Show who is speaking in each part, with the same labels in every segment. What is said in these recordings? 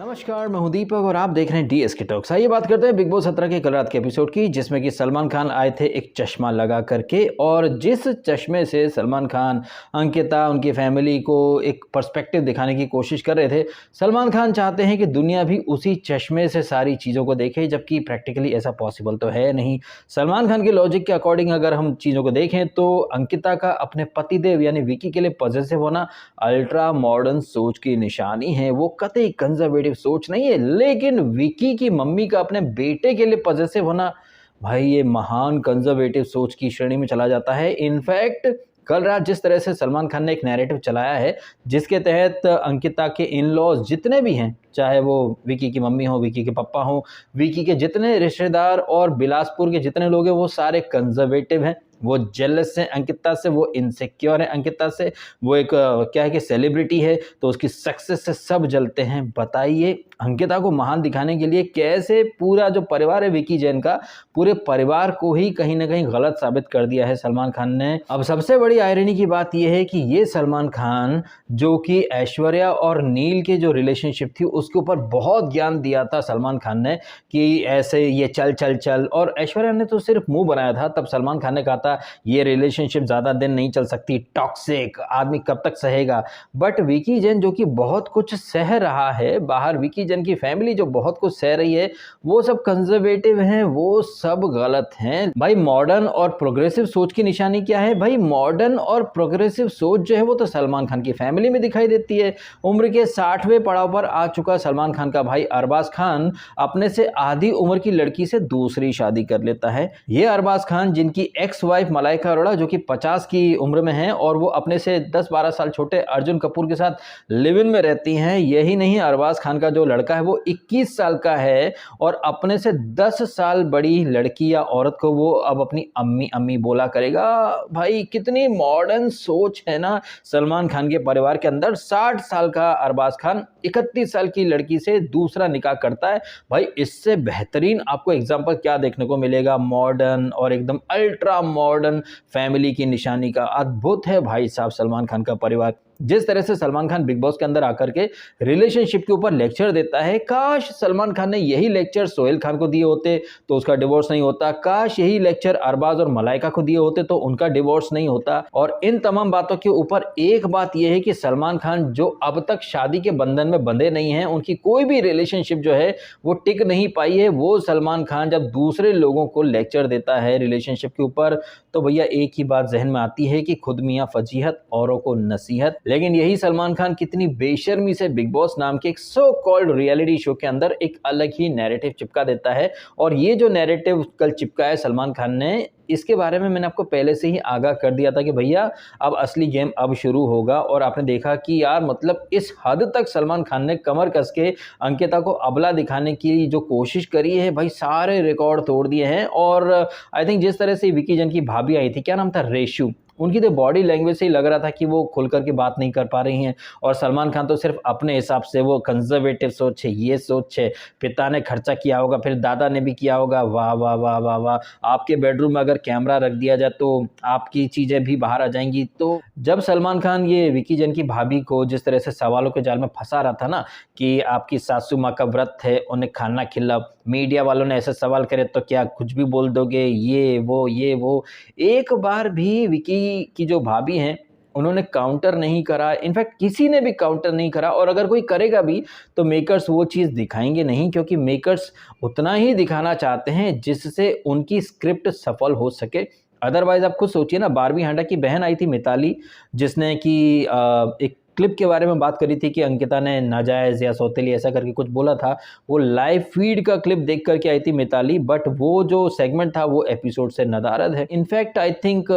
Speaker 1: नमस्कार, मैं हूं दीपक और आप देख रहे हैं डीएसके टॉक्स। आइए बात करते हैं बिग बॉस 17 के कल रात के एपिसोड की, जिसमें कि सलमान खान आए थे एक चश्मा लगा करके। और जिस चश्मे से सलमान खान अंकिता उनकी फैमिली को एक पर्सपेक्टिव दिखाने की कोशिश कर रहे थे, सलमान खान चाहते हैं कि दुनिया भी उसी चश्मे से सारी चीज़ों को देखे, जबकि प्रैक्टिकली ऐसा पॉसिबल तो है नहीं। सलमान खान के लॉजिक के अकॉर्डिंग अगर हम चीज़ों को देखें तो अंकिता का अपने पतिदेव यानी विकी के लिए पॉजिटिव होना अल्ट्रा मॉडर्न सोच की निशानी है। वो कतई कंजर्वेटिव सोच नहीं है, लेकिन विकी की मम्मी का अपने बेटे के लिए पॉजिटिव होना, भाई ये महान कंजर्वेटिव सोच की श्रेणी में चला जाता है। इनफैक्ट कल रात जिस तरह से सलमान खान ने एक नैरेटिव चलाया है, जिसके तहत अंकिता के इन लॉज जितने भी हैं, चाहे वो विकी की मम्मी हो, विकी के पापा हो, विकी के जितने रिश्तेदार और बिलासपुर के जितने लोग हैं, वो सारे कंजर्वेटिव हैं। वो जेलस हैं अंकिता से, वो इनसिक्योर है अंकिता से, वो एक क्या है कि सेलिब्रिटी है तो उसकी सक्सेस से सब जलते हैं। बताइए अंकिता को महान दिखाने के लिए कैसे पूरा जो परिवार है विकी जैन का, पूरे परिवार को ही कहीं ना कहीं गलत साबित कर दिया है सलमान खान ने। अब सबसे बड़ी आयरनी की बात यह है कि ये सलमान खान जो कि ऐश्वर्या और नील के जो रिलेशनशिप थी उसके ऊपर बहुत ज्ञान दिया था सलमान खान ने कि ऐसे ये चल चल चल, और ऐश्वर्या ने तो सिर्फ मुंह बनाया था। तब सलमान खान ने कहा था ये रिलेशनशिप ज्यादा दिन नहीं चल सकती, टॉक्सिक, आदमी कब तक सहेगा। बट विकी जैन जो कि बहुत कुछ सह रहा है बाहर, विकी जैन की फैमिली जो बहुत कुछ सह रही है, वो सब कंजर्वेटिव हैं, वो सब गलत हैं। भाई मॉडर्न और प्रोग्रेसिव सोच की निशानी क्या है? भाई मॉडर्न और प्रोग्रेसिव सोच जो है वो तो सलमान खान की फैमिली में दिखाई देती है। उम्र के 60वें पड़ाव पर आ चुका सलमान खान का भाई अरबाज खान अपने से आधी उम्र की लड़की से दूसरी शादी कर लेता है। ये अरबाज खान जिनकी एक्स वाइफ मलाइका अरोड़ा जो कि 50 की उम्र में है और वो अपने से 10-12 साल छोटे अर्जुन कपूर के साथ लिव इन में रहती हैं। यही नहीं, अरबाज खान का जो लड़का है वो 21 साल का है और अपने से 10 साल बड़ी लड़की या औरत को वो अब अपनी अम्मी अम्मी बोला करेगा। भाई कितनी मॉडर्न सोच है ना सलमान खान के परिवार के अंदर। 60 साल का अरबाज खान 31 साल की लड़की से दूसरा निकाह करता है। भाई इससे बेहतरीन आपको एग्जाम्पल क्या देखने को मिलेगा? मॉडर्न और एकदम अल्ट्रा मॉडर्न फैमिली की निशानी का। अद्भुत है भाई साहब सलमान खान का परिवार। जिस तरह से सलमान खान बिग बॉस के अंदर आकर के रिलेशनशिप के ऊपर लेक्चर देता है, काश सलमान खान ने यही लेक्चर सोहेल खान को दिए होते तो उसका डिवोर्स नहीं होता। काश यही लेक्चर अरबाज और मलाइका को दिए होते तो उनका डिवोर्स नहीं होता। और इन तमाम बातों के ऊपर एक बात यह है कि सलमान खान जो अब तक शादी के बंधन में बंधे नहीं हैं, उनकी कोई भी रिलेशनशिप जो है वो टिक नहीं पाई है। वो सलमान खान जब दूसरे लोगों को लेक्चर देता है रिलेशनशिप के ऊपर, तो भैया एक ही बात जहन में आती है कि खुद मियां फजीहत औरों को नसीहत। लेकिन यही सलमान खान कितनी बेशर्मी से बिग बॉस नाम के एक सो कॉल्ड रियलिटी शो के अंदर एक अलग ही नैरेटिव चिपका देता है। और ये जो नैरेटिव कल चिपकाया सलमान खान ने, इसके बारे में मैंने आपको पहले से ही आगाह कर दिया था कि भैया अब असली गेम अब शुरू होगा। और आपने देखा कि यार मतलब इस हद तक सलमान खान ने कमर कस के अंकिता को अबला दिखाने की जो कोशिश करी है, भाई सारे रिकॉर्ड तोड़ दिए हैं। और आई थिंक जिस तरह से विकी जन की भाभी आई थी, क्या नाम था, रेशु, उनकी तो बॉडी लैंग्वेज से ही लग रहा था कि वो खुलकर के बात नहीं कर पा रही हैं। और सलमान खान तो सिर्फ अपने हिसाब से, वो कंजर्वेटिव सोच है, ये सोच है, पिता ने खर्चा किया होगा, फिर दादा ने भी किया होगा, वाह वाह वाह वाह वाह, आपके बेडरूम में अगर कैमरा रख दिया जाए तो आपकी चीज़ें भी बाहर आ जाएंगी। तो जब सलमान खान ये विकी जन की भाभी को जिस तरह से सवालों के जाल में फंसा रहा था ना कि आपकी सासू माँ का व्रत है, उन्हें खाना खिला, मीडिया वालों ने ऐसे सवाल करे तो क्या कुछ भी बोल दोगे, ये वो, एक बार भी विकी की जो भाभी हैं उन्होंने काउंटर नहीं करा। इनफैक्ट किसी ने भी काउंटर नहीं करा। और अगर कोई करेगा भी तो मेकर्स वो चीज़ दिखाएंगे नहीं, क्योंकि मेकर्स उतना ही दिखाना चाहते हैं जिससे उनकी स्क्रिप्ट सफल हो सके। अदरवाइज आप खुद सोचिए ना, बारबी हांडा की बहन आई थी मिताली, जिसने कि एक क्लिप के बारे में बात करी थी कि अंकिता ने नाजायज़ या सौतेली ऐसा करके कुछ बोला था। वो लाइव फीड का क्लिप देख करके आई थी मिताली, बट वो जो सेगमेंट था वो एपिसोड से नदारद है। इनफैक्ट आई थिंक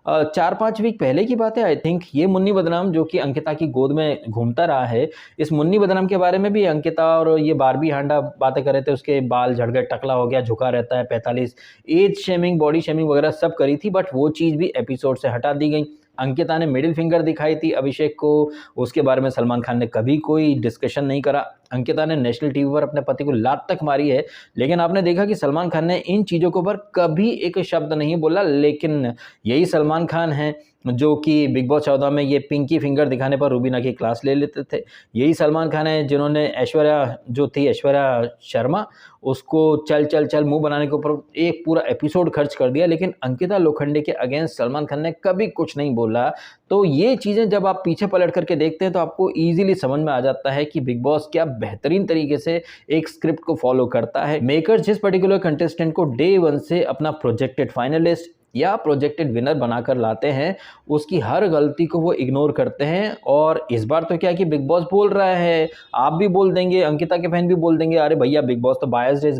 Speaker 1: 4-5 वीक पहले की बात है, आई थिंक ये मुन्नी बदनाम जो कि अंकिता की गोद में घूमता रहा है, इस मुन्नी बदनाम के बारे में भी अंकिता और ये बारबी हांडा बातें कर रहे थे। उसके बाल झड़ गए, टकला हो गया, झुका रहता है, 45, एज शेमिंग, बॉडी शेमिंग वगैरह सब करी थी, बट वो चीज़ भी एपिसोड से हटा दी गई। अंकिता ने मिडिल फिंगर दिखाई थी अभिषेक को, उसके बारे में सलमान खान ने कभी कोई डिस्कशन नहीं करा। अंकिता ने नेशनल टीवी पर अपने पति को लात तक मारी है, लेकिन आपने देखा कि सलमान खान ने इन चीज़ों के ऊपर कभी एक शब्द नहीं बोला। लेकिन यही सलमान खान हैं जो कि बिग बॉस 14 में ये पिंकी फिंगर दिखाने पर रूबीना की क्लास ले लेते थे। यही सलमान खान है जिन्होंने ऐश्वर्या जो थी, ऐश्वर्या शर्मा, उसको चल चल चल मुंह बनाने के ऊपर एक पूरा एपिसोड खर्च कर दिया, लेकिन अंकिता लोखंडे के अगेंस्ट सलमान खान ने कभी कुछ नहीं बोला। तो ये चीज़ें जब आप पीछे पलट करके देखते हैं तो आपको ईजिली समझ में आ जाता है कि बिग बॉस क्या बेहतरीन तरीके से एक स्क्रिप्ट को फॉलो करता है। मेकर्स जिस पर्टिकुलर कंटेस्टेंट को डे 1 से अपना प्रोजेक्टेड फाइनलिस्ट या प्रोजेक्टेड विनर बनाकर लाते हैं, उसकी हर गलती को वो इग्नोर करते हैं। और इस बार तो क्या कि बिग बॉस बोल रहा है, आप भी बोल देंगे, अंकिता के फैन भी बोल देंगे, अरे भैया बिग बॉस तो बायस्ड है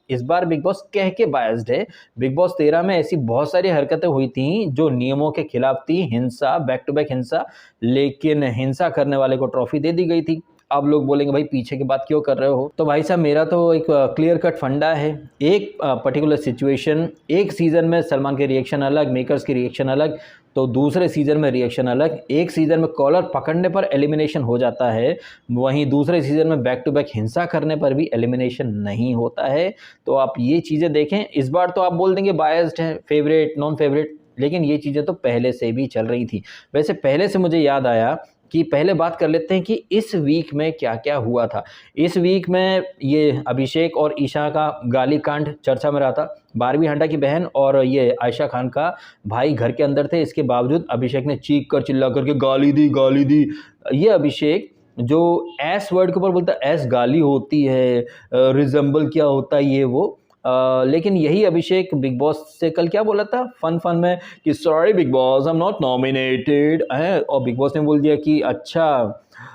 Speaker 1: इस बार बिग बॉस कह के बायस्ड है। बिग बॉस 13 में ऐसी बहुत सारी हरकतें हुई थी जो नियमों के खिलाफ थी, हिंसा, बैक टू बैक हिंसा, लेकिन हिंसा करने वाले को ट्रॉफी दे दी गई थी। अब लोग बोलेंगे भाई पीछे की बात क्यों कर रहे हो, तो भाई साहब मेरा तो एक क्लियर कट फंडा है। एक पर्टिकुलर सिचुएशन, एक सीज़न में सलमान के रिएक्शन अलग, मेकर्स की रिएक्शन अलग, तो दूसरे सीज़न में रिएक्शन अलग। एक सीज़न में कॉलर पकड़ने पर एलिमिनेशन हो जाता है, वहीं दूसरे सीज़न में बैक टू बैक हिंसा करने पर भी एलिमिनेशन नहीं होता है। तो आप ये चीज़ें देखें, इस बार तो आप बोल देंगे बायस्ड है, फेवरेट, नॉन फेवरेट, लेकिन ये चीज़ें तो पहले से भी चल रही थी। वैसे पहले से मुझे याद आया कि पहले बात कर लेते हैं कि इस वीक में क्या-क्या हुआ था। इस वीक में ये अभिषेक और ईशा का गाली कांड चर्चा में रहा था। बारहवीं हांडा की बहन और ये आयशा खान का भाई घर के अंदर थे, इसके बावजूद अभिषेक ने चीख कर चिल्ला करके गाली दी। ये अभिषेक जो एस वर्ड के ऊपर बोलता है, एस गाली होती है, रिज़ेंबल क्या होता है ये वो। लेकिन यही अभिषेक बिग बॉस से कल क्या बोला था फन में कि sorry big boss I am not nominated है, और बिग बॉस ने बोल दिया कि अच्छा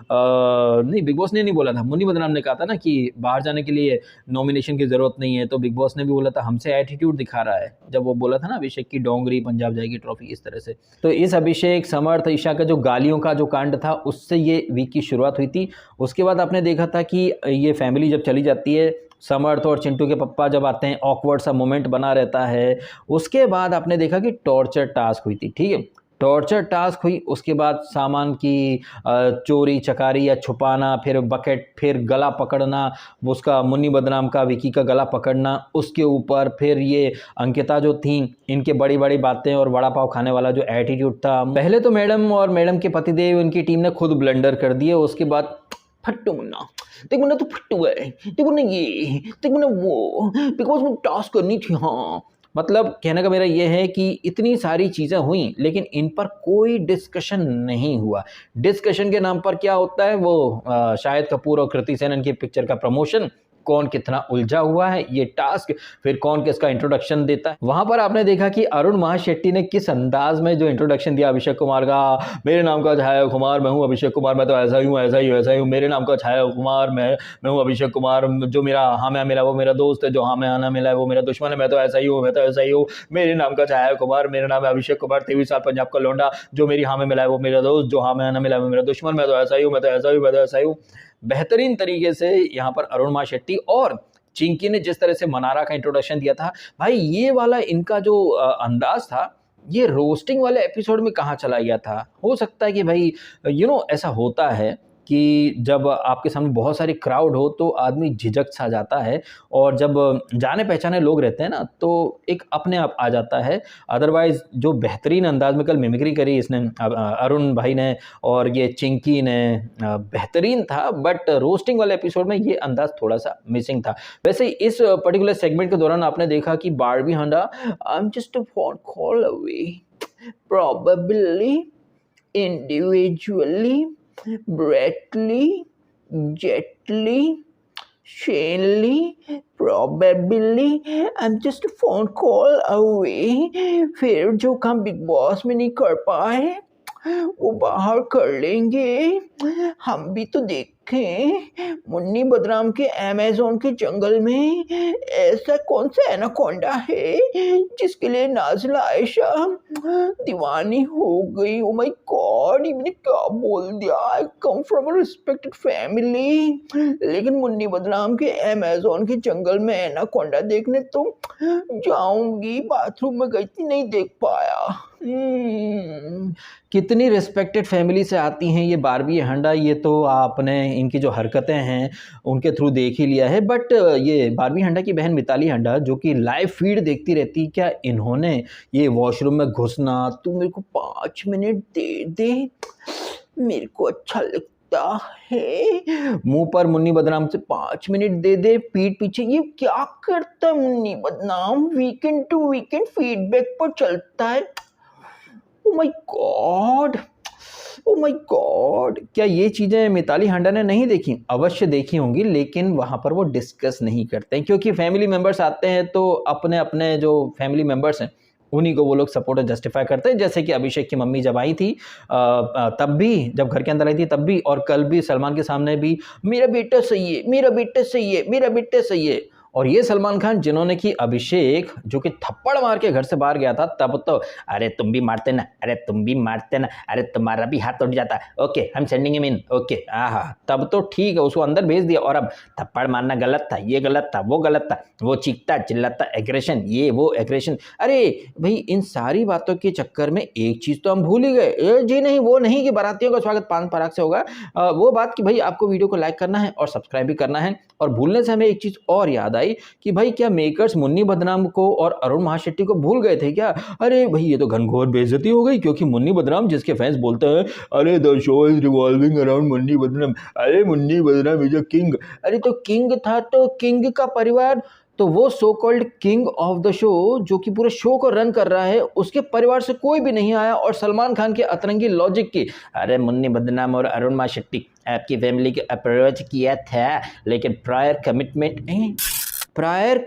Speaker 1: नहीं, बिग बॉस ने नहीं बोला था, मुन्नी बदनाम ने कहा था ना कि बाहर जाने के लिए नॉमिनेशन की ज़रूरत नहीं है, तो बिग बॉस ने भी बोला था हमसे एटीट्यूड दिखा रहा है, जब वो बोला था ना अभिषेक की डोंगरी पंजाब जाएगी ट्रॉफी, इस तरह से। तो इस अभिषेक, समर्थ, ईशा का जो गालियों का जो कांड था, उससे ये वीक की शुरुआत हुई थी। उसके बाद आपने देखा था कि ये फैमिली जब चली जाती है, समर्थ और चिंटू के पप्पा जब आते हैं, ऑकवर्ड सा मोमेंट बना रहता है। उसके बाद आपने देखा कि टॉर्चर टास्क हुई थी, ठीक है, टॉर्चर टास्क हुई, उसके बाद सामान की चोरी चकारी या छुपाना, फिर बकेट, फिर गला पकड़ना, उसका मुन्नी बदनाम का विकी का गला पकड़ना, उसके ऊपर फिर ये अंकिता जो थी, इनके बड़ी बड़ी बातें और वड़ा पाव खाने वाला जो एटीट्यूड था। पहले तो मैडम और मैडम के पतिदेव, इनकी टीम ने खुद ब्लंडर कर दिए। उसके बाद फट्टू मुन्ना, देख मुन्ना तो फट्टू है, देख मुन्ना ये, देख मुन्ना वो, बिकॉज मुझे टास्क करनी थी। हाँ, मतलब कहने का मेरा ये है कि इतनी सारी चीज़ें हुई, लेकिन इन पर कोई डिस्कशन नहीं हुआ। डिस्कशन के नाम पर क्या होता है, वो शाहिद कपूर और कृति सेनन की पिक्चर का प्रमोशन, कौन कितना उलझा हुआ है ये टास्क, फिर कौन किसका इंट्रोडक्शन देता है। वहां पर आपने देखा कि अरुण महाशेट्टी ने किस अंदाज में जो इंट्रोडक्शन दिया अभिषेक कुमार का, मेरे नाम का छाया कुमार, मैं हूं अभिषेक कुमार, मैं तो ऐसा ही हूं, मेरे नाम का छाया कुमार, मैं हूं अभिषेक कुमार, जो मेरा हाँ मैं मिला वो मेरा दोस्त है, जो हाँ मैं आना मिला है वो मेरा दुश्मन है, मैं तो ऐसा ही हूँ, मेरे नाम का छाया कुमार, मेरा नाम है अभिषेक कुमार, 23 साल पंजाब का लौंडा, जो मेरी हाँ में मिला है वो मेरा दोस्त, जो हाँ मैं आना मिला है वो मेरा दुश्मन, मैं तो ऐसा ही हूँ। बेहतरीन तरीके से यहाँ पर अरुण महाशेट्टी और चिंकी ने जिस तरह से मनारा का इंट्रोडक्शन दिया था, भाई ये वाला इनका जो अंदाज था, ये रोस्टिंग वाले एपिसोड में कहाँ चला गया था। हो सकता है कि भाई ऐसा होता है कि जब आपके सामने बहुत सारी क्राउड हो तो आदमी झिझक सा जाता है, और जब जाने पहचाने लोग रहते हैं ना तो एक अपने आप आ जाता है। अदरवाइज जो बेहतरीन अंदाज में कल मिमिक्री करी इसने अरुण भाई ने और ये चिंकी ने, बेहतरीन था, बट रोस्टिंग वाले एपिसोड में ये अंदाज थोड़ा सा मिसिंग था। वैसे इस पर्टिकुलर सेगमेंट के दौरान आपने देखा कि बारबी हांडा, I am just a phone call away, probably, individually, Bradley, Jetly, Shanley, probably, I'm just a phone call away। फिर जो काम बिग बॉस में नहीं कर पाए वो बाहर कर लेंगे। हम भी तो देखें मुन्नी बदनाम के अमेज़न के जंगल में ऐसा कौन सा एनाकोंडा है जिसके लिए नाज़िला आयशा दीवानी हो गई। ओ माय गॉड, मैंने क्या बोल दिया। I come from a respected family, लेकिन मुन्नी बदनाम के अमेज़न के जंगल में एनाकोंडा देखने तो जाऊंगी, बाथरूम में गई थी नहीं देख पाया। कितनी रिस्पेक्टेड फैमिली से आती हैं ये बारबी हंडा, ये तो आपने इनकी जो हरकतें हैं उनके थ्रू देख ही लिया है। बट ये बारबी हंडा की बहन मिताली हंडा जो कि लाइव फीड देखती रहती, क्या इन्होंने ये वॉशरूम में घुसना, तू मेरे को 5 मिनट दे दे, मेरे को अच्छा लगता है, मुंह पर मुन्नी बदनाम से 5 मिनट दे दे, पीठ पीछे, ये क्या करता है मुन्नी बदनाम, वीकेंड टू वीकेंड फीडबैक पर चलता है। Oh my God, oh my God, क्या ये चीज़ें मिताली हांडा ने नहीं देखी? अवश्य देखी होंगी, लेकिन वहाँ पर वो डिस्कस नहीं करते हैं, क्योंकि फैमिली मेंबर्स आते हैं तो अपने अपने जो फैमिली मेंबर्स हैं उन्हीं को वो लोग सपोर्ट और जस्टिफाई करते हैं। जैसे कि अभिषेक की मम्मी जब आई थी तब भी, जब घर के अंदर आई थी तब भी, और कल भी सलमान के सामने भी, मेरा बेटा सही है, मेरा बेटा सही है, मेरा बेटा सही है। और ये सलमान खान जिन्होंने कि अभिषेक जो कि थप्पड़ मार के घर से बाहर गया था, तब तो अरे तुम भी मारते ना, अरे तुम भी मारते ना, अरे तुम्हारा भी हाथ उठ जाता, okay I am sending him in, okay आहा, तब तो ठीक है, उसको अंदर भेज दिया। और अब थप्पड़ मारना गलत था, ये गलत था, वो गलत था, वो चीखता चिल्लाता, एग्रेशन, ये वो एग्रेशन। अरे भाई, इन सारी बातों के चक्कर में एक चीज़ तो हम भूल ही गए, जी नहीं वो नहीं कि बारातियों का स्वागत पान पराग से होगा, वो बात कि भाई आपको वीडियो को लाइक करना है और सब्सक्राइब भी करना है। और भूलने से हमें एक चीज़ और याद आई कि भाई क्या मेकर्स मुन्नी बदनाम को और अरुण महाशेट्टी को भूल गए थे क्या? अरे भाई ये तो घनघोर बेइज्जती हो गई, क्योंकि मुन्नी बदनाम जिसके फैंस बोलते हैं अरे the show is revolving around Munni बदनाम, अरे मुन्नी बदनाम इज अ किंग। अरे तो किंग था तो किंग का परिवार, तो वो so called king of the show जो कि पूरे शो को रन कर रहा है, उसके परिवार से कोई भी नहीं आया। और सलमान खान के अतरंगी लॉजिक की, अरे मुन्नी बदनाम और अरुण महाशेट्टी आपकी फैमिली को अप्रोच किया था, लेकिन प्रायर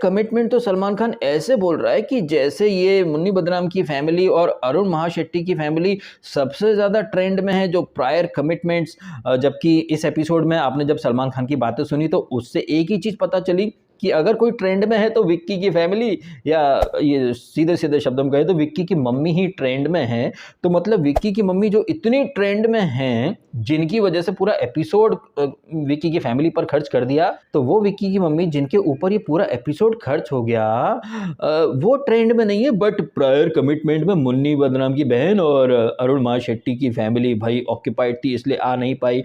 Speaker 1: कमिटमेंट तो सलमान खान ऐसे बोल रहा है कि जैसे ये मुन्नी बदनाम की फैमिली और अरुण महाशेट्टी की फैमिली सबसे ज़्यादा ट्रेंड में है जो प्रायर कमिटमेंट्स। जबकि इस एपिसोड में आपने जब सलमान खान की बातें सुनी तो उससे एक ही चीज़ पता चली कि अगर कोई ट्रेंड में है तो विक्की की फैमिली, या ये सीधे सीधे शब्दों में कहे तो विक्की की मम्मी ही ट्रेंड में है। तो मतलब विक्की की मम्मी जो इतनी ट्रेंड में हैं, जिनकी वजह से पूरा एपिसोड विक्की की फैमिली पर खर्च कर दिया, तो वो विक्की की मम्मी जिनके ऊपर ये पूरा एपिसोड खर्च हो गया, वो ट्रेंड में नहीं है। बट प्रायर कमिटमेंट में मुन्नी बदनाम की बहन और अरुण महाशेट्टी की फैमिली भाई ऑक्यूपाइड थी, इसलिए आ नहीं पाई।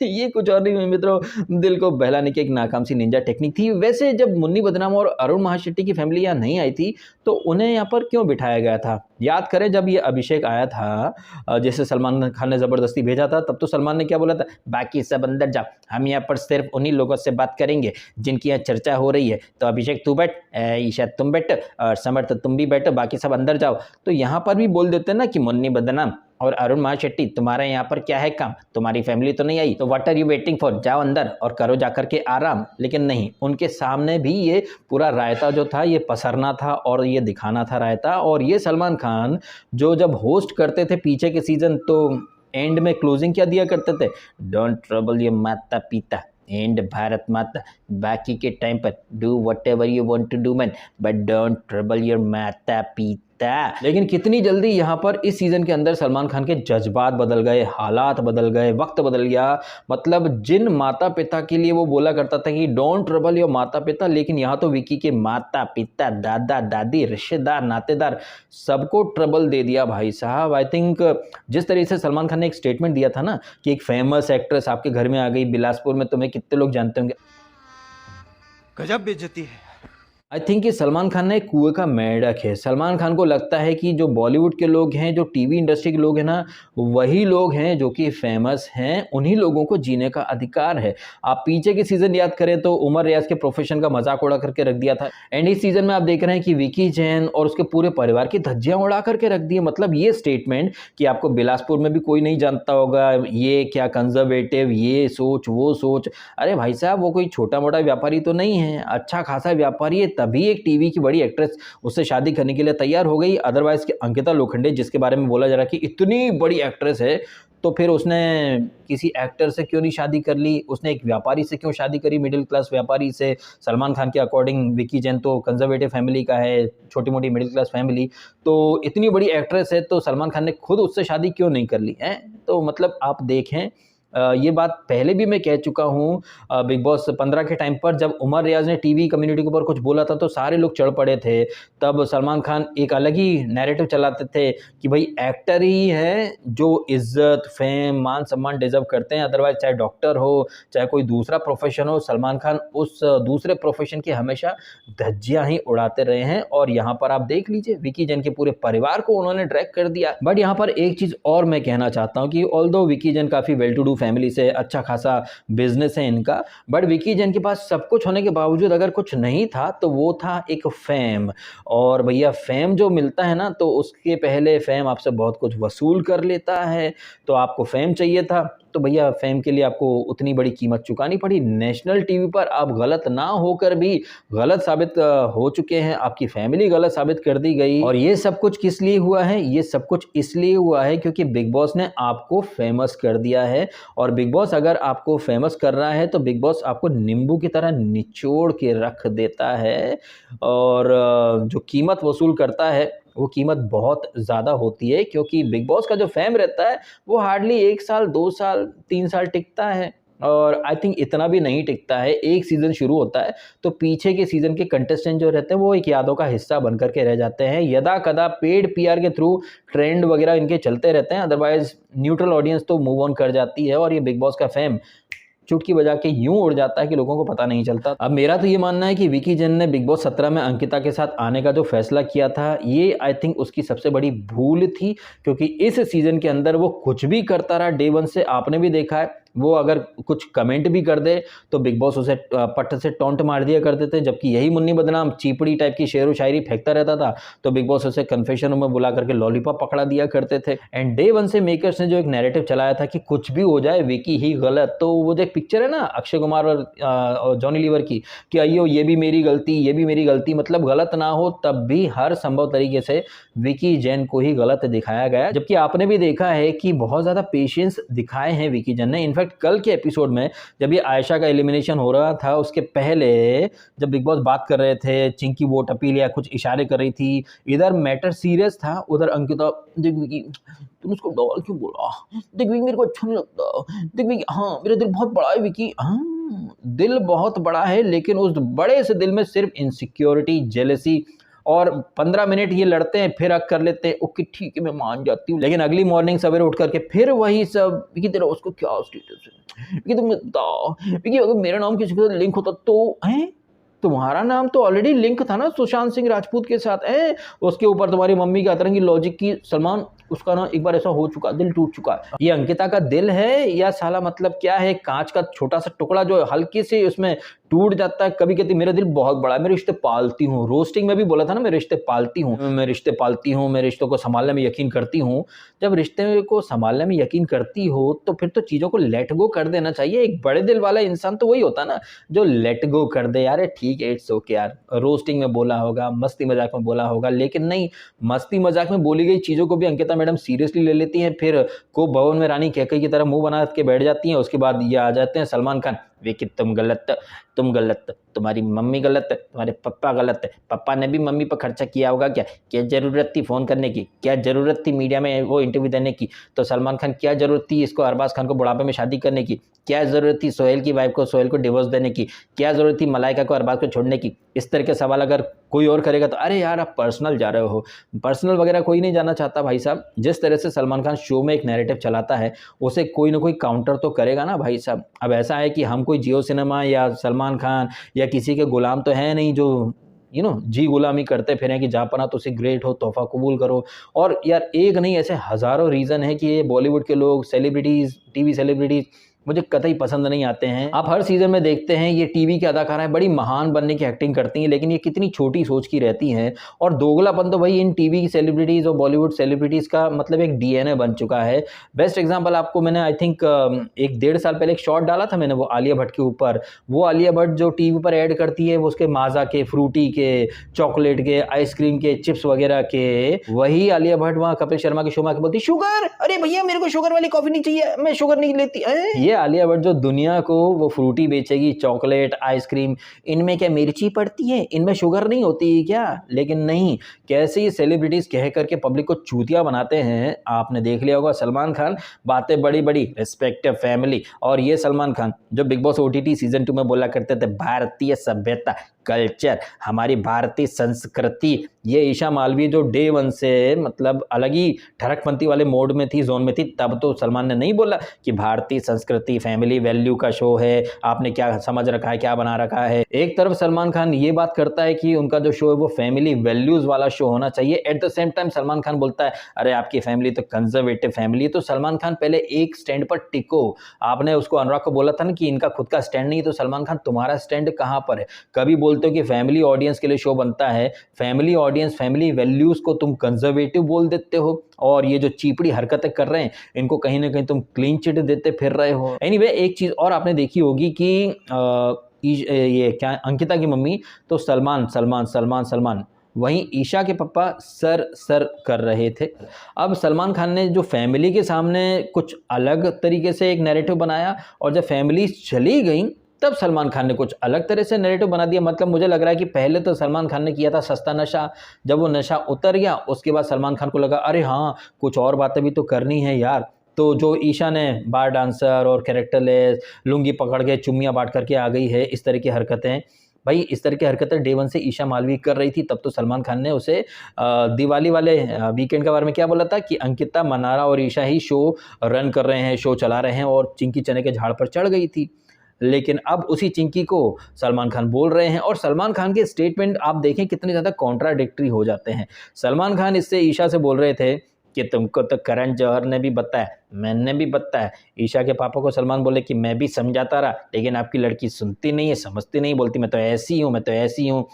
Speaker 1: ये कुछ और नहीं मित्रों, दिल को बहलाने की एक नाकाम सी निंजा टेक्निक थी। वैसे जब मुन्नी बदनाम और अरुण महाशेट्टी की फैमिली यहाँ नहीं आई थी तो उन्हें यहाँ पर क्यों बिठाया गया था? याद करें जब ये अभिषेक आया था, जैसे सलमान खान ने ज़बरदस्ती भेजा था, तब तो सलमान ने क्या बोला था, बाकी सब अंदर जाओ, हम यहाँ पर सिर्फ उन्हीं लोगों से बात करेंगे जिनकी यहाँ चर्चा हो रही है। तो अभिषेक तू बैठ, ईशा तुम बैठ, और समर्थ तुम भी बैठो, बाकी सब अंदर जाओ। तो यहाँ पर भी बोल देते हैं ना कि मुन्नी बदनाम और अरुण महाशेट्टी तुम्हारा यहाँ पर क्या है काम, तुम्हारी फैमिली तो नहीं आई, तो what are you waiting for, जाओ अंदर और करो जाकर के आराम। लेकिन नहीं, उनके सामने भी ये पूरा रायता जो था ये पसरना था और ये दिखाना था रायता। और ये सलमान खान जो जब होस्ट करते थे पीछे के सीजन, तो एंड में क्लोजिंग क्या दिया करते थे, डोंट ट्रबल योर माता पिता एंड भारत माता, बाकी के टाइम पर do whatever you want to do man, but don't trouble your माता पिता। लेकिन कितनी जल्दी यहाँ पर इस सीजन के अंदर सलमान खान के जज्बात बदल गए, हालात बदल गए, वक्त बदल गया। मतलब जिन माता पिता के लिए वो बोला करता था कि डोंट ट्रबल योर माता पिता, लेकिन यहाँ तो विकी के माता पिता, दादा दादी, रिश्तेदार, नातेदार, सबको ट्रबल दे दिया भाई साहब। आई थिंक जिस तरीके से सलमान खान ने एक स्टेटमेंट दिया था ना कि एक फेमस एक्ट्रेस आपके घर में आ गई बिलासपुर में, तुम्हें कितने लोग जानते होंगे,
Speaker 2: गजब बेइज्जती है।
Speaker 1: आई थिंक कि सलमान खान ना एक कुएं का मेंढक है। सलमान खान को लगता है कि जो बॉलीवुड के लोग हैं, जो टीवी इंडस्ट्री के लोग हैं ना, वही लोग हैं जो कि फेमस हैं, उन्हीं लोगों को जीने का अधिकार है। आप पीछे के सीज़न याद करें तो उमर रियाज के प्रोफेशन का मजाक उड़ा करके रख दिया था, एंड इस सीज़न में आप देख रहे हैं कि विकी जैन और उसके पूरे परिवार की धज्जियाँ उड़ा करके रख दी है। मतलब ये स्टेटमेंट कि आपको बिलासपुर में भी कोई नहीं जानता होगा, ये क्या कंजर्वेटिव, ये सोच वो सोच। अरे भाई साहब, वो कोई छोटा मोटा व्यापारी तो नहीं है, अच्छा खासा व्यापारी है, तभी एक टीवी की बड़ी एक्ट्रेस उससे शादी करने के लिए तैयार हो गई। अदरवाइज कि अंकिता लोखंडे जिसके बारे में बोला जा रहा है कि इतनी बड़ी एक्ट्रेस है, तो फिर उसने किसी एक्टर से क्यों नहीं शादी कर ली, उसने एक व्यापारी से क्यों शादी करी, मिडिल क्लास व्यापारी से। सलमान खान के अकॉर्डिंग विकी जैन तो कंजर्वेटिव फैमिली का है, छोटी मोटी मिडिल क्लास फैमिली, तो इतनी बड़ी एक्ट्रेस है तो सलमान खान ने खुद उससे शादी क्यों नहीं कर ली है। तो मतलब आप देखें ये बात पहले भी मैं कह चुका हूँ बिग बॉस 15 के टाइम पर, जब उमर रियाज ने टीवी कम्युनिटी के ऊपर कुछ बोला था तो सारे लोग चढ़ पड़े थे। तब सलमान खान एक अलग ही नैरेटिव चलाते थे कि भाई एक्टर ही है जो इज्जत, फेम, मान सम्मान डिजर्व करते हैं, अदरवाइज चाहे डॉक्टर हो, चाहे कोई दूसरा प्रोफेशन हो, सलमान खान उस दूसरे प्रोफेशन की हमेशा धज्जियां ही उड़ाते रहे हैं। और यहाँ पर आप देख लीजिए विकी जैन के पूरे परिवार को उन्होंने ड्रैग कर दिया। बट यहाँ पर एक चीज और मैं कहना चाहता हूँ कि ऑल्दो विकी जैन काफी वेल टू डू फैमिली से, अच्छा खासा बिजनेस है इनका, बट विकी जैन के पास सब कुछ होने के बावजूद अगर कुछ नहीं था तो वो था एक फेम। और भैया फेम जो मिलता है ना, तो उसके पहले फेम आपसे बहुत कुछ वसूल कर लेता है। तो आपको फेम चाहिए था तो भैया फेम के लिए आपको उतनी बड़ी कीमत चुकानी पड़ी। नेशनल टीवी पर आप गलत ना होकर भी गलत साबित हो चुके हैं, आपकी फैमिली गलत साबित कर दी गई। और ये सब कुछ किस लिए हुआ है? ये सब कुछ इसलिए हुआ है क्योंकि बिग बॉस ने आपको फेमस कर दिया है। और बिग बॉस अगर आपको फेमस कर रहा है तो बिग बॉस आपको नींबू की तरह निचोड़ के रख देता है। और जो कीमत वसूल करता है वो कीमत बहुत ज़्यादा होती है, क्योंकि बिग बॉस का जो फेम रहता है वो हार्डली 1 साल, 2 साल, 3 साल टिकता है। और आई थिंक इतना भी नहीं टिकता है। एक सीज़न शुरू होता है तो पीछे के सीज़न के कंटेस्टेंट जो रहते हैं वो एक यादों का हिस्सा बन करके रह जाते हैं। यदा कदा पेड पीआर के थ्रू ट्रेंड वगैरह इनके चलते रहते हैं, अदरवाइज न्यूट्रल ऑडियंस तो मूव ऑन कर जाती है और ये बिग बॉस का फेम चुटकी बजा के यूं उड़ जाता है कि लोगों को पता नहीं चलता। अब मेरा तो ये मानना है कि विकी जैन ने बिग बॉस 17 में अंकिता के साथ आने का जो फैसला किया था, ये आई थिंक उसकी सबसे बड़ी भूल थी, क्योंकि इस सीजन के अंदर वो कुछ भी करता रहा डे 1 से। आपने भी देखा है वो अगर कुछ कमेंट भी कर दे तो बिग बॉस उसे पट से टॉन्ट मार दिया करते थे, जबकि यही मुन्नी बदनाम चीपड़ी टाइप की शेर व शायरी फेंकता रहता था तो बिग बॉस उसे कन्फेशन रूम में बुला करके लॉलीपॉप पकड़ा दिया करते थे। एंड डे 1 से मेकर्स ने जो एक नैरेटिव चलाया था कि कुछ भी हो जाए विकी ही गलत, तो वो जो एक पिक्चर है ना अक्षय कुमार और जॉनी लीवर की कि अयो ये भी मेरी गलती, ये भी मेरी गलती, मतलब गलत ना हो तब भी हर संभव तरीके से विकी जैन को ही गलत दिखाया गया। जबकि आपने भी देखा है कि बहुत ज़्यादा पेशेंस दिखाए हैं विकी जैन ने। इनफैक्ट कल के एपिसोड में जब ये आयशा का एलिमिनेशन हो रहा था उसके पहले जब बिग बॉस बात कर रहे थे, चिंकी वोट अपील या कुछ इशारे कर रही थी, इधर मैटर सीरियस था, उधर अंकिता देख विकी तुम उसको डॉल क्यों बोला, देख विकी मेरे को अच्छा नहीं लगता, देख विकी हाँ मेरा दिल बहुत बड़ा है विकी, हाँ दिल बहुत बड़ा है, लेकिन उस बड़े से दिल में सिर्फ इनसिक्योरिटी, जेलसी, और 15 मिनट ये लड़ते हैं फिर हक कर लेते हैं, ओके ठीक है मैं मान जाती हूँ, लेकिन अगली मॉर्निंग सवेरे उठ करके फिर वही सब, विकी तेरा उसको क्या स्टेटस है, विकी तुम बताओ, विकी अगर मेरा नाम किसी के साथ लिंक होता तो है, तुम्हारा नाम तो ऑलरेडी लिंक था ना सुशांत सिंह राजपूत के साथ है, उसके ऊपर तुम्हारी मम्मी की अतरंगी लॉजिक की सलमान, उसका ना एक बार ऐसा हो चुका, दिल टूट चुका है। ये अंकिता का दिल है या साला मतलब क्या है, कांच का छोटा सा टुकड़ा जो हल्के से उसमें टूट जाता है। कभी कहती मेरा दिल बहुत बड़ा है, मैं रिश्ते पालती हूँ, रोस्टिंग में भी बोला था ना मैं रिश्ते पालती हूँ, मैं रिश्ते पालती हूँ, मैं रिश्तों को संभालने में यकीन करती हूँ। जब रिश्ते को संभालने में यकीन करती हो तो फिर तो चीज़ों को लेट गो कर देना चाहिए। एक बड़े दिल वाला इंसान तो वही होता है ना जो लेट गो कर दे, यार ठीक है इट्स ओके यार, रोस्टिंग में बोला होगा, मस्ती मजाक में बोला होगा, लेकिन नहीं, मस्ती मजाक में बोली गई चीज़ों को भी अंकिता मैडम सीरियसली ले लेती हैं, फिर को भवन में रानी कैकई की तरह मुंह बना के बैठ जाती हैं। उसके बाद ये आ जाते हैं सलमान खान, विकी तुम गलत, तुम गलत, तुम्हारी मम्मी गलत, तुम्हारे पापा गलत, पापा ने भी मम्मी पर खर्चा किया होगा, क्या जरूरत थी फ़ोन करने की, क्या ज़रूरत थी मीडिया में वो इंटरव्यू देने की, तो सलमान खान क्या ज़रूरत थी इसको अरबाज खान को बुढ़ापे में शादी करने की, क्या ज़रूरत थी सोहेल की वाइफ को सोहेल को डिवोर्स देने की, क्या ज़रूरत थी मलाइका को अरबाज को छोड़ने की। इस तरह के सवाल अगर कोई और करेगा तो अरे यार आप पर्सनल जा रहे हो, पर्सनल वगैरह कोई नहीं जाना चाहता भाई साहब। जिस तरह से सलमान खान शो में एक नैरेटिव चलाता है उसे कोई ना कोई काउंटर तो करेगा ना भाई साहब। अब ऐसा है कि हम कोई जियो सिनेमा या सलमान खान या किसी के गुलाम तो है नहीं जो जी गुलामी करते फिरें कि जहाँ पना तो उसे ग्रेट हो, तोहफा कबूल करो। और यार एक नहीं ऐसे हज़ारों रीज़न है कि ये बॉलीवुड के लोग, सेलिब्रिटीज़, टीवी सेलिब्रिटीज़ मुझे कतई पसंद नहीं आते हैं। आप हर सीज़न में देखते हैं ये टीवी की अदाकाराएं बड़ी महान बनने की एक्टिंग करती हैं, लेकिन ये कितनी छोटी सोच की रहती हैं। और दोगलापन तो भाई इन टीवी की सेलिब्रिटीज़ और बॉलीवुड सेलिब्रिटीज़ का मतलब एक डीएनए बन चुका है। बेस्ट एग्जांपल आपको मैंने आई थिंक 1-1.5 साल पहले एक शॉट डाला था मैंने, वो आलिया भट्ट के ऊपर। वो आलिया भट्ट जो टीवी पर ऐड करती है वो उसके माज़ा के, फ्रूटी के, चॉकलेट के, आइसक्रीम के, चिप्स वगैरह के, वही आलिया भट्ट वहाँ कपिल शर्मा के शो में आके बोलती शुगर, अरे भैया मेरे को शुगर वाली कॉफ़ी नहीं चाहिए, मैं शुगर नहीं लेती। ये आलिया भट्ट जो दुनिया को वो फ्रूटी बेचेगी, चॉकलेट, आइसक्रीम, इनमें क्या मिर्ची पड़ती है, इनमें शुगर नहीं होती है क्या? लेकिन नहीं, कैसे ये सेलिब्रिटीज़ कह करके पब्लिक को चूतिया बनाते हैं। आपने देख लिया होगा सलमान खान, बातें बड़ी बड़ी, रिस्पेक्ट फैमिली, और ये सलमान खान जो बिग बॉस OTT सीजन 2 में बोला करते थे भारतीय सभ्यता, कल्चर, हमारी भारतीय संस्कृति। ये ईशा मालवी जो डे 1 से मतलब अलग ही ठरकपंथी वाले मोड में थी, जोन में थी, तब तो सलमान ने नहीं बोला कि भारतीय संस्कृति, फैमिली वैल्यू का शो है, आपने क्या समझ रखा है, क्या बना रखा है। एक तरफ सलमान खान ये बात करता है कि उनका जो शो है वो फैमिली वैल्यूज वाला शो होना चाहिए, at the same time Salman Khan बोलता है अरे आपकी फैमिली तो कंजर्वेटिव फैमिली है। तो सलमान खान पहले एक स्टैंड पर टिको। आपने उसको, अनुराग को बोला था ना कि इनका खुद का स्टैंड नहीं, तो सलमान खान तुम्हारा स्टैंड कहाँ पर है? कभी बोलते हो कि फैमिली ऑडियंस के लिए शो बनता है, फैमिली ऑडियंस, फैमिली वैल्यूज को तुम कंजर्वेटिव बोल देते हो, और ये जो चीपड़ी हरकतें कर रहे हैं इनको कहीं ना कहीं तुम क्लीन चिट देते फिर रहे हो। एनीवे, एक चीज और आपने देखी होगी कि ये क्या, अंकिता की मम्मी तो सलमान सलमान सलमान सलमान, वहीं ईशा के पापा सर सर कर रहे थे। अब सलमान खान ने जो फैमिली के सामने कुछ अलग तरीके से एक नैरेटिव बनाया, और जब फैमिली चली गई तब सलमान खान ने कुछ अलग तरह से नैरेटिव बना दिया। मतलब मुझे लग रहा है कि पहले तो सलमान खान ने किया था सस्ता नशा, जब वो नशा उतर गया उसके बाद सलमान खान को लगा अरे हाँ कुछ और बातें भी तो करनी है यार। तो जो ईशा ने बार डांसर और कैरेक्टरलेस, लुंगी पकड़ के चुम्मियाँ बांट करके आ गई है, इस तरह की हरकतें, भाई इस तरह की हरकतें डे 1 से ईशा मालवी कर रही थी। तब तो सलमान खान ने उसे दिवाली वाले वीकेंड के बारे में क्या बोला था कि अंकिता, मनारा और ईशा ही शो रन कर रहे हैं, शो चला रहे हैं, और चिंकी चने के झाड़ पर चढ़ गई थी। लेकिन अब उसी चिंकी को सलमान खान बोल रहे हैं, और सलमान खान के स्टेटमेंट आप देखें कितने ज़्यादा कॉन्ट्राडिक्टरी हो जाते हैं। सलमान खान इससे ईशा से बोल रहे थे कि तुमको तो करण जौहर ने भी बताया, मैंने भी बताया। ईशा के पापा को सलमान बोले कि मैं भी समझाता रहा, लेकिन आपकी लड़की सुनती नहीं है, समझती नहीं, बोलती मैं तो ऐसी हूँ, मैं तो ऐसी हूँ।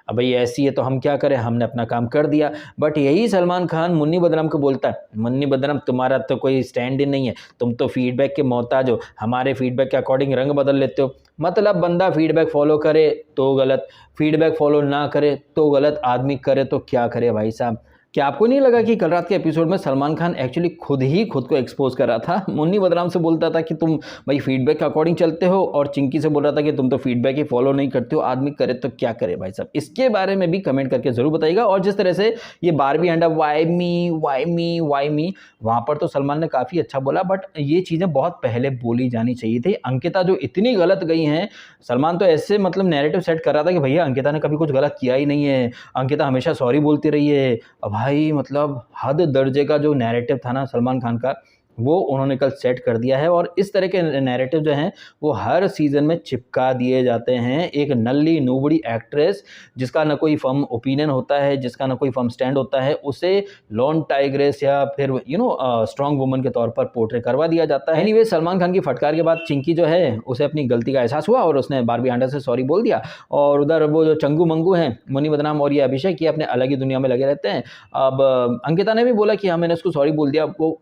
Speaker 1: अब भाई ऐसी है तो हम क्या करें, हमने अपना काम कर दिया। बट यही सलमान खान मुन्नी बदनाम को बोलता है, मुन्नी बदनाम तुम्हारा तो कोई स्टैंड ही नहीं है, तुम तो फीडबैक के मोहताज हो, हमारे फीडबैक के अकॉर्डिंग रंग बदल लेते हो। मतलब बंदा फीडबैक फॉलो करे तो गलत, फीडबैक फॉलो ना करे तो गलत, आदमी करे तो क्या करे भाई साहब। क्या आपको नहीं लगा कि कल रात के एपिसोड में सलमान खान एक्चुअली खुद को एक्सपोज कर रहा था? मुन्नी बदनाम से बोलता था कि तुम भाई फीडबैक के अकॉर्डिंग चलते हो, और चिंकी से बोल रहा था कि तुम तो फीडबैक ही फॉलो नहीं करते हो, आदमी करे तो क्या करे भाई साहब। इसके बारे में भी कमेंट करके जरूर बताइएगा। और जिस तरह से ये बारबी एंड वाई मी, वहां पर तो सलमान ने काफी अच्छा बोला, बट ये चीजें बहुत पहले बोली जानी चाहिए थी। अंकिता जो इतनी गलत गई हैं, सलमान तो ऐसे मतलब नैरेटिव सेट कर रहा था कि भैया अंकिता ने कभी कुछ गलत किया ही नहीं है, अंकिता हमेशा सॉरी बोलती रही है। अब भाई मतलब हद दर्जे का जो नैरेटिव था ना सलमान खान का, वो उन्होंने कल सेट कर दिया है। और इस तरह के नैरेटिव जो हैं वो हर सीजन में चिपका दिए जाते हैं। एक नल्ली नूबड़ी एक्ट्रेस जिसका ना कोई फर्म ओपिनियन होता है, जिसका ना कोई फर्म स्टैंड होता है, उसे लॉन टाइग्रेस या फिर स्ट्रॉन्ग वुमन के तौर पर पोर्ट्रे करवा दिया जाता है। एनीवे, सलमान खान की फटकार के बाद चिंकी जो है उसे अपनी गलती का एहसास हुआ और उसने बारबी हांडा से सॉरी बोल दिया। और उधर वो जो चंगू मंगू हैं, मुन्नी बदनाम और ये अभिषेक, ये अपने अलग ही दुनिया में लगे रहते हैं। अब अंकिता ने भी बोला कि हाँ मैंने उसको सॉरी बोल दिया, वो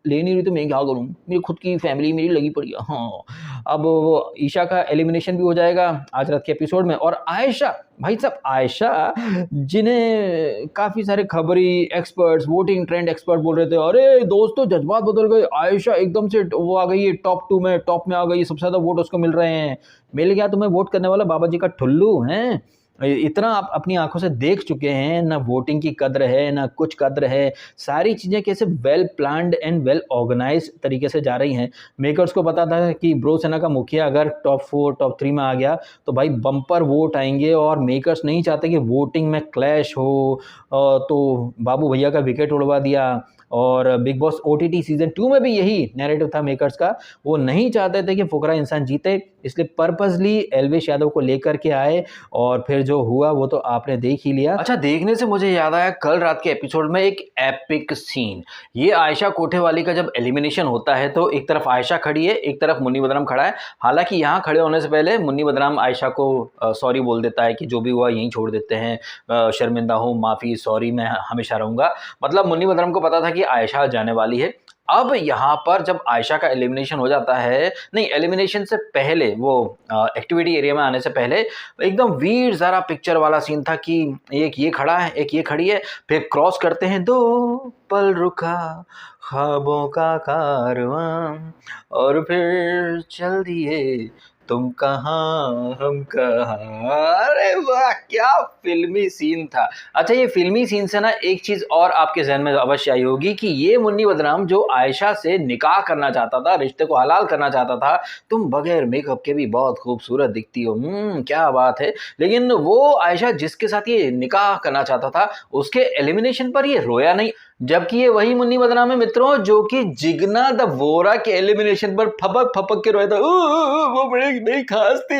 Speaker 1: ले नहीं रही तो मैं क्या करूँ, मेरी खुद की फैमिली मेरी लगी पड़ी है। हाँ, अब वो ईशा का एलिमिनेशन भी हो जाएगा आज रात के एपिसोड में। और आयशा, भाई साहब आयशा, जिन्हें काफ़ी सारे खबरी एक्सपर्ट्स, वोटिंग ट्रेंड एक्सपर्ट बोल रहे थे अरे दोस्तों जज्बात बदल गए, आयशा एकदम से वो आ गई है टॉप 2 में, टॉप में आ गई, सबसे ज़्यादा वोट उसको मिल रहे हैं। मिल गया तुम्हें वोट करने वाला बाबा जी का ठुल्लू हैं? इतना आप अपनी आंखों से देख चुके हैं, ना वोटिंग की कद्र है ना कुछ कद्र है। सारी चीज़ें कैसे well planned and well organise तरीके से जा रही हैं। मेकर्स को पता था कि ब्रो सेना का मुखिया अगर टॉप 4 टॉप 3 में आ गया तो भाई बम्पर वोट आएंगे, और मेकर्स नहीं चाहते कि वोटिंग में क्लैश हो। तो बाबू भैया का विकेट उड़वा दिया। और बिग बॉस OTT सीजन 2 में भी यही नैरेटिव था मेकर्स का, वो नहीं चाहते थे कि फुकरा इंसान जीते, इसलिए पर्पसली एल्विश यादव को लेकर के आए, और फिर जो हुआ वो तो आपने देख ही लिया। अच्छा, देखने से मुझे याद आया कल रात के एपिसोड में एक एपिक सीन, ये आयशा कोठेवाली का जब एलिमिनेशन होता है तो एक तरफ आयशा खड़ी है, एक तरफ मुन्नी बदनाम खड़ा है। हालांकि यहाँ खड़े होने से पहले मुन्नी बदनाम आयशा को सॉरी बोल देता है कि जो भी हुआ यहीं छोड़ देते हैं, शर्मिंदा हूँ, माफ़ी, सॉरी, मैं हमेशा रहूँगा। मतलब मुन्नी बदनाम को पता था कि आयशा जाने वाली है। अब यहाँ पर जब आयशा का एलिमिनेशन हो जाता है, नहीं एलिमिनेशन से पहले वो एक्टिविटी एरिया में आने से पहले एकदम वीर ज़ारा पिक्चर वाला सीन था कि एक ये खड़ा है, एक ये खड़ी है, फिर क्रॉस करते हैं, दो पल रुका ख्वाबों का कारवां और फिर चल दिए तुम कहाँ हम कहाँ। अरे वाह क्या फिल्मी सीन था। अच्छा ये फिल्मी सीन से ना एक चीज और आपके जहन में अवश्य आई होगी कि ये मुन्नी बदनाम जो आयशा से निकाह करना चाहता था, रिश्ते को हलाल करना चाहता था, तुम बगैर मेकअप के भी बहुत खूबसूरत दिखती हो, क्या बात है। लेकिन वो आयशा जिसके साथ ये निकाह करना चाहता था उसके एलिमिनेशन पर ये रोया नहीं, जबकि ये वही मुन्नी बदनाम है मित्रों जो कि जिगना द वोरा के एलिमिनेशन पर फपक फपक के रोया था, वो बड़ी खास थी।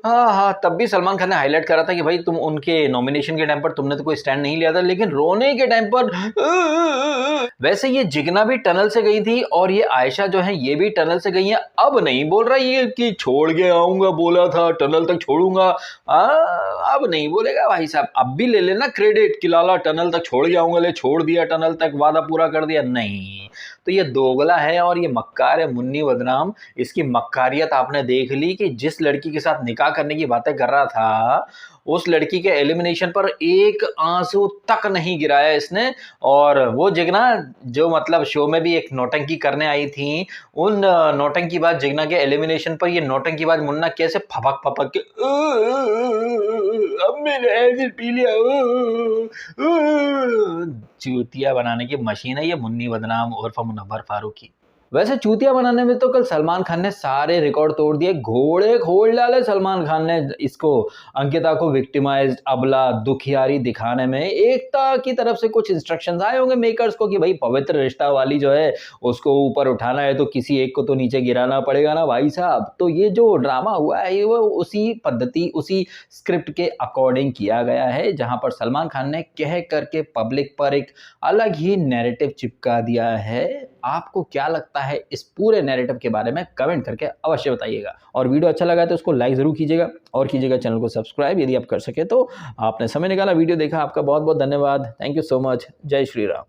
Speaker 1: हाँ तब भी सलमान खान ने हाईलाइट करा था कि भाई तुम उनके नॉमिनेशन के टाइम पर तुमने तो कोई स्टैंड नहीं लिया था, लेकिन रोने के टाइम पर वैसे ये जिगना भी टनल से गई थी और ये आयशा जो है ये भी टनल से गई है। अब नहीं बोल रहा ये कि छोड़ के आऊंगा, बोला था टनल तक छोड़ूंगा, अब नहीं बोलेगा भाई साहब। अब भी ले लेना क्रेडिट कि लाला टनल तक छोड़ के आऊंगा, ले छोड़ दिया टनल तक, वादा पूरा कर दिया, नहीं। तो ये दोगला है और ये मक्कार है मुन्नी बदनाम। इसकी मक्कारियत आपने देख ली कि जिस लड़की के साथ निकाह करने की बातें कर रहा था उस लड़की के एलिमिनेशन पर एक आंसू तक नहीं गिराया इसने। और वो जिगना जो मतलब शो में भी एक नौटंकी करने आई थी, उन नौटंकी बाज जिगना के एलिमिनेशन पर ये नौटंकी बाज मुन्ना कैसे फपक फपक के अब मैंने एसिड पी लिया, चूतिया बनाने की मशीन है ये मुन्नी बदनाम उर्फ मुनव्वर फारूकी। वैसे चूतिया बनाने में तो कल सलमान खान ने सारे रिकॉर्ड तोड़ दिए, घोड़े खोल डाले सलमान खान ने इसको, अंकिता को विक्टिमाइज्ड, अबला, दुखियारी दिखाने में। एकता की तरफ से कुछ इंस्ट्रक्शंस आए होंगे मेकर्स को कि भाई पवित्र रिश्ता वाली जो है उसको ऊपर उठाना है तो किसी एक को तो नीचे गिराना पड़ेगा ना भाई साहब। तो ये जो ड्रामा हुआ है वो उसी पद्धति उसी स्क्रिप्ट के अकॉर्डिंग किया गया है, जहां पर सलमान खान ने कह करके पब्लिक पर एक अलग ही नैरेटिव चिपका दिया है। आपको क्या लगता है इस पूरे नैरेटिव के बारे में कमेंट करके अवश्य बताइएगा। और वीडियो अच्छा लगा तो उसको लाइक जरूर कीजिएगा और कीजिएगा चैनल को सब्सक्राइब यदि आप कर सके तो। आपने समय निकाला, वीडियो देखा, आपका बहुत बहुत धन्यवाद। Thank you so much. जय श्री राम।